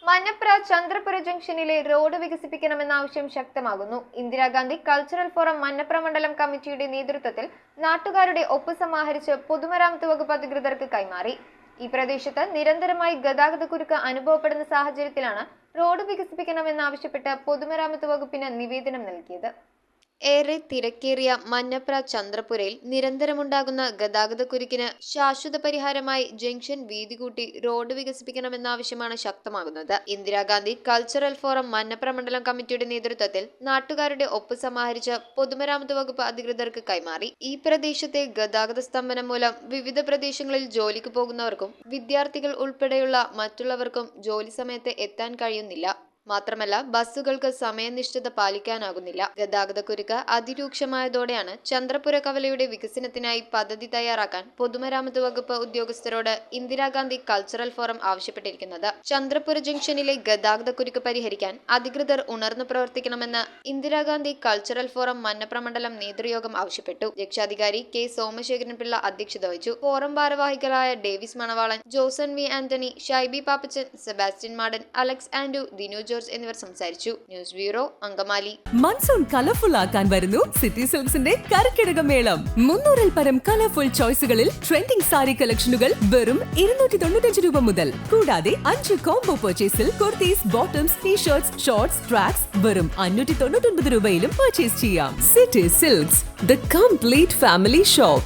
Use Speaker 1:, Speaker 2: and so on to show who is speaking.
Speaker 1: മഞ്ഞപ്ര ചന്ദ്രപുര ജംഗ്ഷനിലെ റോഡ് വികസിപ്പിക്കണമെന്ന ആവശ്യം ശക്തമാകുന്നു. ഇന്ദിരാഗാന്ധി കൾച്ചറൽ ഫോറം മഞ്ഞപ്ര മണ്ഡലം കമ്മിറ്റിയുടെ നേതൃത്വത്തിൽ നാട്ടുകാരുടെ ഒപ്പ് സമാഹരിച്ച് പൊതുമരാമത്ത് വകുപ്പ് അധികൃതർക്ക് കൈമാറി. ഈ പ്രദേശത്ത് നിരന്തരമായി ഗതാഗതക്കുരുക്ക് അനുഭവപ്പെടുന്ന സാഹചര്യത്തിലാണ് റോഡ് വികസിപ്പിക്കണമെന്നാവശ്യപ്പെട്ട് പൊതുമരാമത്ത് വകുപ്പിന് നിവേദനം നൽകിയത്. ഏറെ തിരക്കേറിയ മഞ്ഞപ്ര ചന്ദ്രപുരയിൽ നിരന്തരമുണ്ടാകുന്ന ഗതാഗതക്കുരുക്കിന് ശാശ്വത പരിഹാരമായി ജംഗ്ഷൻ വീതി കൂട്ടി റോഡ് വികസിപ്പിക്കണമെന്ന ആവശ്യമാണ് ശക്തമാകുന്നത്. ഇന്ദിരാഗാന്ധി കൾച്ചറൽ ഫോറം മഞ്ഞപ്ര മണ്ഡലം കമ്മിറ്റിയുടെ നേതൃത്വത്തിൽ നാട്ടുകാരുടെ ഒപ്പ് സമാഹരിച്ച് പൊതുമരാമത്ത് വകുപ്പ് അധികൃതർക്ക് കൈമാറി. ഈ പ്രദേശത്തെ ഗതാഗത സ്തംഭനം മൂലം വിവിധ പ്രദേശങ്ങളിൽ ജോലിക്ക് പോകുന്നവർക്കും വിദ്യാർത്ഥികൾ ഉൾപ്പെടെയുള്ള മറ്റുള്ളവർക്കും ജോലി സമയത്ത് എത്താൻ കഴിയുന്നില്ല. മാത്രമല്ല ബസ്സുകൾക്ക് സമയനിഷ്ഠത പാലിക്കാനാകുന്നില്ല. ഗതാഗതക്കുരുക്ക് അതിരൂക്ഷമായതോടെയാണ് ചന്ദ്രപുര കവലയുടെ വികസനത്തിനായി പദ്ധതി തയ്യാറാക്കാൻ പൊതുമരാമത്ത് വകുപ്പ് ഉദ്യോഗസ്ഥരോട് ഇന്ദിരാഗാന്ധി കൾച്ചറൽ ഫോറം ആവശ്യപ്പെട്ടിരിക്കുന്നത്. ചന്ദ്രപുര ജംഗ്ഷനിലെ ഗതാഗതക്കുരുക്ക് പരിഹരിക്കാൻ അധികൃതർ ഉണർന്നു പ്രവർത്തിക്കണമെന്ന് ഇന്ദിരാഗാന്ധി കൾച്ചറൽ ഫോറം മഞ്ഞപ്ര മണ്ഡലം നേതൃയോഗം ആവശ്യപ്പെട്ടു. രക്ഷാധികാരി കെ സോമശേഖരൻ പിള്ള അധ്യക്ഷത വഹിച്ചു. ഫോറം ഭാരവാഹികളായ Davis Manavalan, Josan V Antony, Shaiby Pappachan, Sebastian Madan, Alex Andu, Dinu എന്നിവർ സംസാരിച്ചു. News bureau, Angamaly.
Speaker 2: Monsoon colourful ആക്കാൻ വരുന്നു സിറ്റി സിൽക്സിന്റെ കർക്കിടക മേളം. 300-ൽ പരം കളർഫുൾ ചോയ്സുകളിൽ ട്രെൻഡിംഗ് സാരി കളക്ഷനുകൾ വെറും 295 രൂപ മുതൽ. കൂടാതെ 5 കോംബോ പർച്ചേസിൽ kurtis, bottoms, T shirts, shorts, tracks വെറും 599 രൂപയിലും പർച്ചേസ് ചെയ്യാം. City silks, the complete family shop.